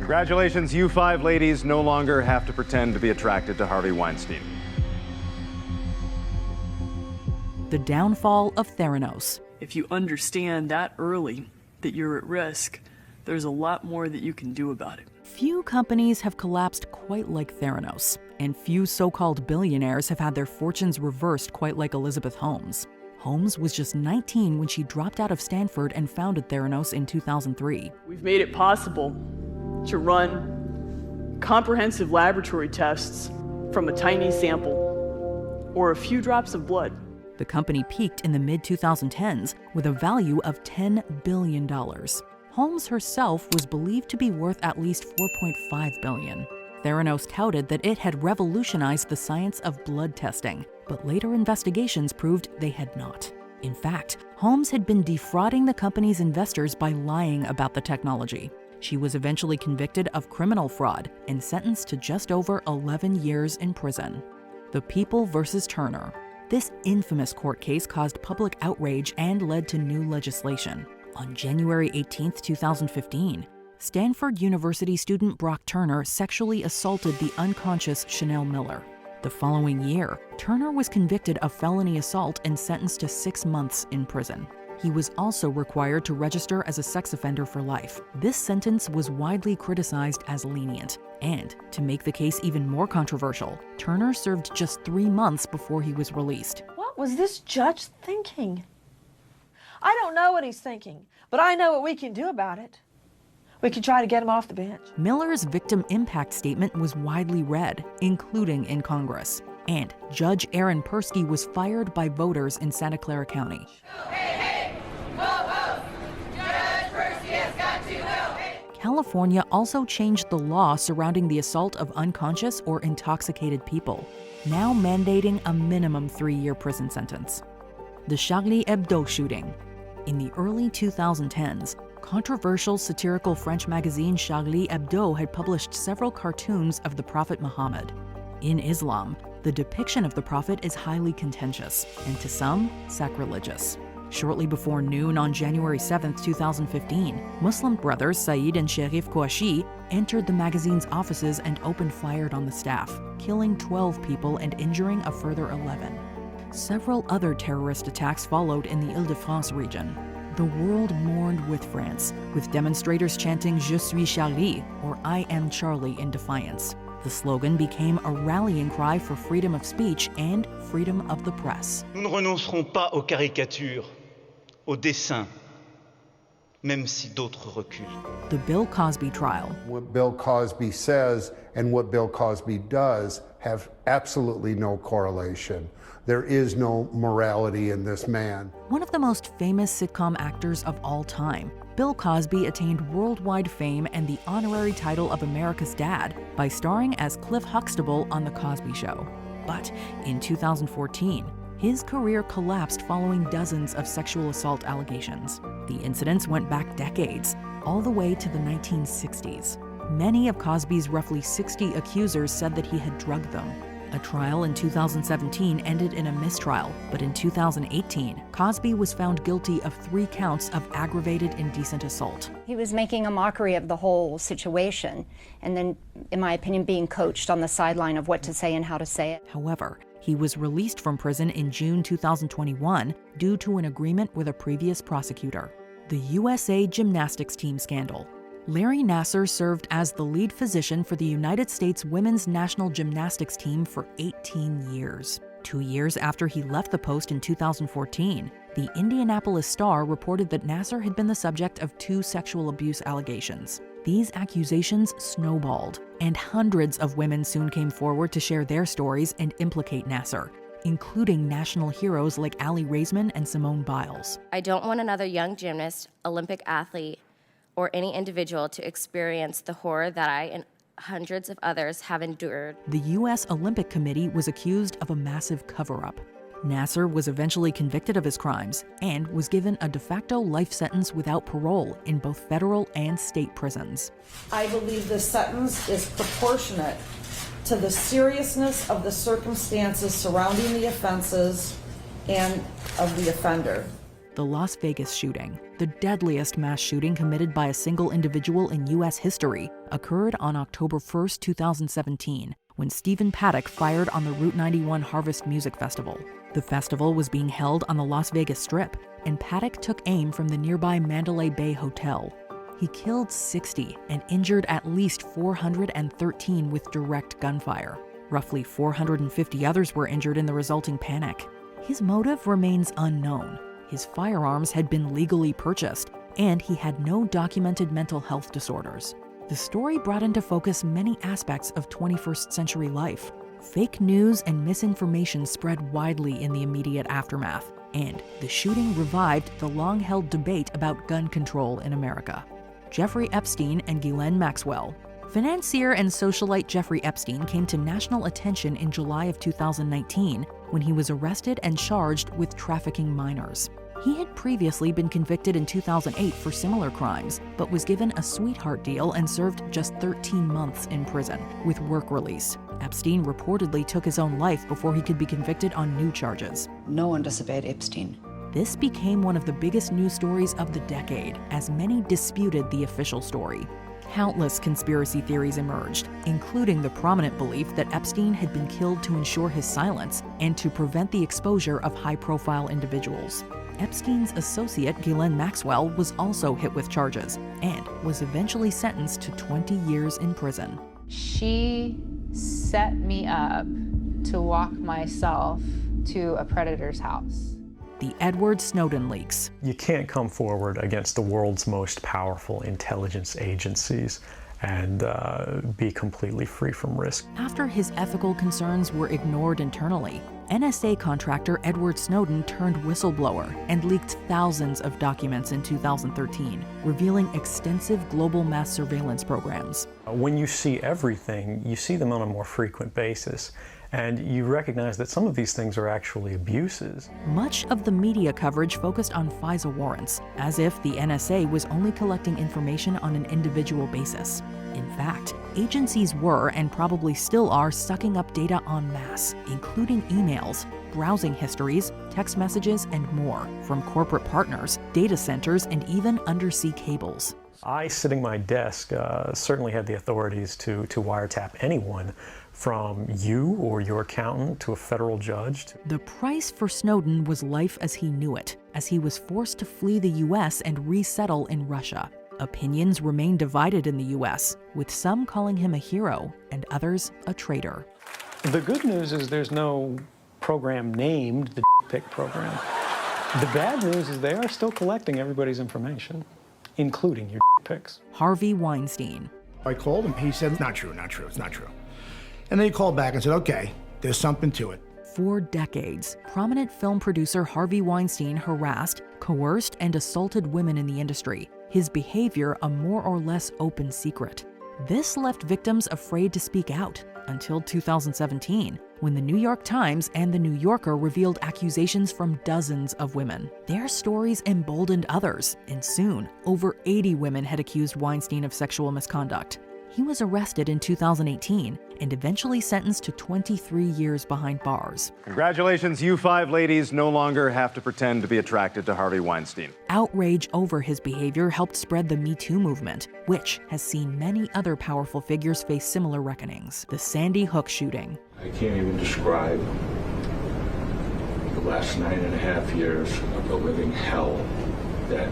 Congratulations, you 5 ladies no longer have to pretend to be attracted to Harvey Weinstein. The Downfall of Theranos. If you understand that early that you're at risk, there's a lot more that you can do about it. Few companies have collapsed quite like Theranos, and few so-called billionaires have had their fortunes reversed quite like Elizabeth Holmes. Holmes was just 19 when she dropped out of Stanford and founded Theranos in 2003. We've made it possible to run comprehensive laboratory tests from a tiny sample or a few drops of blood. The company peaked in the mid-2010s with a value of $10 billion. Holmes herself was believed to be worth at least $4.5 billion. Theranos touted that it had revolutionized the science of blood testing, but later investigations proved they had not. In fact, Holmes had been defrauding the company's investors by lying about the technology. She was eventually convicted of criminal fraud and sentenced to just over 11 years in prison. The People versus Turner. This infamous court case caused public outrage and led to new legislation. On January 18, 2015, Stanford University student Brock Turner sexually assaulted the unconscious Chanel Miller. The following year, Turner was convicted of felony assault and sentenced to 6 months in prison. He was also required to register as a sex offender for life. This sentence was widely criticized as lenient. And, to make the case even more controversial, Turner served just 3 months before he was released. What was this judge thinking? I don't know what he's thinking, but I know what we can do about it. We can try to get him off the bench. Miller's victim impact statement was widely read, including in Congress. And Judge Aaron Persky was fired by voters in Santa Clara County. California also changed the law surrounding the assault of unconscious or intoxicated people, now mandating a minimum 3-year prison sentence. The Charlie Hebdo shooting. In the early 2010s, controversial satirical French magazine Charlie Hebdo had published several cartoons of the Prophet Muhammad. In Islam, the depiction of the Prophet is highly contentious, and to some, sacrilegious. Shortly before noon on January 7, 2015, Muslim brothers Saeed and Sherif Kouachi entered the magazine's offices and opened fire on the staff, killing 12 people and injuring a further 11. Several other terrorist attacks followed in the Île-de-France region. The world mourned with France, with demonstrators chanting "Je suis Charlie," or "I am Charlie," in defiance. The slogan became a rallying cry for freedom of speech and freedom of the press. Nous ne renoncerons pas aux caricatures, aux dessins, même si d'autres reculent. The Bill Cosby trial. What Bill Cosby says and what Bill Cosby does have absolutely no correlation. There is no morality in this man. One of the most famous sitcom actors of all time, Bill Cosby attained worldwide fame and the honorary title of America's Dad by starring as Cliff Huxtable on The Cosby Show. But in 2014, his career collapsed following dozens of sexual assault allegations. The incidents went back decades, all the way to the 1960s. Many of Cosby's roughly 60 accusers said that he had drugged them. A trial in 2017 ended in a mistrial, but in 2018, Cosby was found guilty of 3 counts of aggravated indecent assault. He was making a mockery of the whole situation, and then, in my opinion, being coached on the sideline of what to say and how to say it. However, he was released from prison in June 2021 due to an agreement with a previous prosecutor. The USA Gymnastics Team Scandal. Larry Nassar served as the lead physician for the United States women's national gymnastics team for 18 years. 2 years after he left the post in 2014, the Indianapolis Star reported that Nassar had been the subject of 2 sexual abuse allegations. These accusations snowballed, and hundreds of women soon came forward to share their stories and implicate Nassar, including national heroes like Aly Raisman and Simone Biles. I don't want another young gymnast, Olympic athlete, or any individual to experience the horror that I and hundreds of others have endured. The U.S. Olympic Committee was accused of a massive cover-up. Nassar was eventually convicted of his crimes and was given a de facto life sentence without parole in both federal and state prisons. I believe this sentence is proportionate to the seriousness of the circumstances surrounding the offenses and of the offender. the Las Vegas shooting, the deadliest mass shooting committed by a single individual in U.S. history, occurred on October 1, 2017, when Stephen Paddock fired on the Route 91 Harvest Music Festival. The festival was being held on the Las Vegas Strip, and Paddock took aim from the nearby Mandalay Bay Hotel. He killed 60 and injured at least 413 with direct gunfire. Roughly 450 others were injured in the resulting panic. His motive remains unknown. His firearms had been legally purchased, and he had no documented mental health disorders. The story brought into focus many aspects of 21st century life. Fake news and misinformation spread widely in the immediate aftermath, and the shooting revived the long-held debate about gun control in America. Jeffrey Epstein and Ghislaine Maxwell. Financier and socialite Jeffrey Epstein came to national attention in July of 2019 when he was arrested and charged with trafficking minors. He had previously been convicted in 2008 for similar crimes, but was given a sweetheart deal and served just 13 months in prison, with work release. Epstein reportedly took his own life before he could be convicted on new charges. No one disobeyed Epstein. This became one of the biggest news stories of the decade, as many disputed the official story. Countless conspiracy theories emerged, including the prominent belief that Epstein had been killed to ensure his silence and to prevent the exposure of high-profile individuals. Epstein's associate, Ghislaine Maxwell, was also hit with charges and was eventually sentenced to 20 years in prison. She set me up to walk myself to a predator's house. The Edward Snowden leaks. You can't come forward against the world's most powerful intelligence agencies and be completely free from risk. After his ethical concerns were ignored internally, NSA contractor Edward Snowden turned whistleblower and leaked thousands of documents in 2013, revealing extensive global mass surveillance programs. When you see everything, you see them on a more frequent basis, and you recognize that some of these things are actually abuses. Much of the media coverage focused on FISA warrants, as if the NSA was only collecting information on an individual basis. In fact, agencies were, and probably still are, sucking up data en masse, including emails, browsing histories, text messages, and more, from corporate partners, data centers, and even undersea cables. I, sitting at my desk, certainly had the authorities to wiretap anyone, from you or your accountant to a federal judge. The price for Snowden was life as he knew it, as he was forced to flee the U.S. and resettle in Russia. Opinions remain divided in the U.S., with some calling him a hero and others a traitor. The good news is there's no program named the Pick program. The bad news is they are still collecting everybody's information, including your pics. Harvey Weinstein. I called him, he said, not true, it's not true. And then he called back and said, okay, there's something to it. For decades, prominent film producer Harvey Weinstein harassed, coerced, and assaulted women in the industry, his behavior a more or less open secret. This left victims afraid to speak out until 2017, when the New York Times and the New Yorker revealed accusations from dozens of women. Their stories emboldened others, and soon, over 80 women had accused Weinstein of sexual misconduct. He was arrested in 2018 and eventually sentenced to 23 years behind bars. Congratulations, you 5 ladies no longer have to pretend to be attracted to Harvey Weinstein. Outrage over his behavior helped spread the Me Too movement, which has seen many other powerful figures face similar reckonings. The Sandy Hook shooting. I can't even describe the last 9.5 years of the living hell that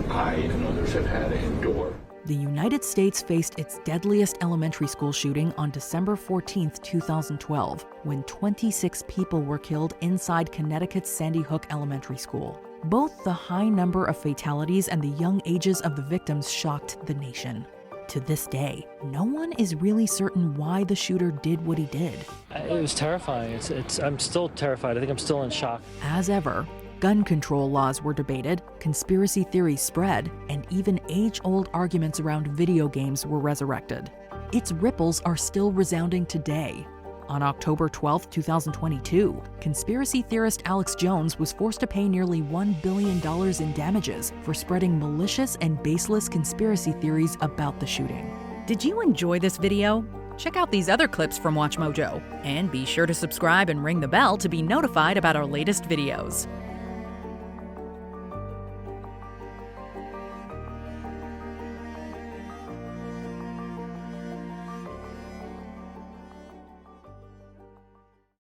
I and others have had to endure. The United States faced its deadliest elementary school shooting on December 14, 2012, when 26 people were killed inside Connecticut's Sandy Hook Elementary School. Both the high number of fatalities and the young ages of the victims shocked the nation. To this day, no one is really certain why the shooter did what he did. It was terrifying. I'm still terrified. I think I'm still in shock. As ever, gun control laws were debated, conspiracy theories spread, and even age-old arguments around video games were resurrected. Its ripples are still resounding today. On October 12, 2022, conspiracy theorist Alex Jones was forced to pay nearly $1 billion in damages for spreading malicious and baseless conspiracy theories about the shooting. Did you enjoy this video? Check out these other clips from WatchMojo, and be sure to subscribe and ring the bell to be notified about our latest videos.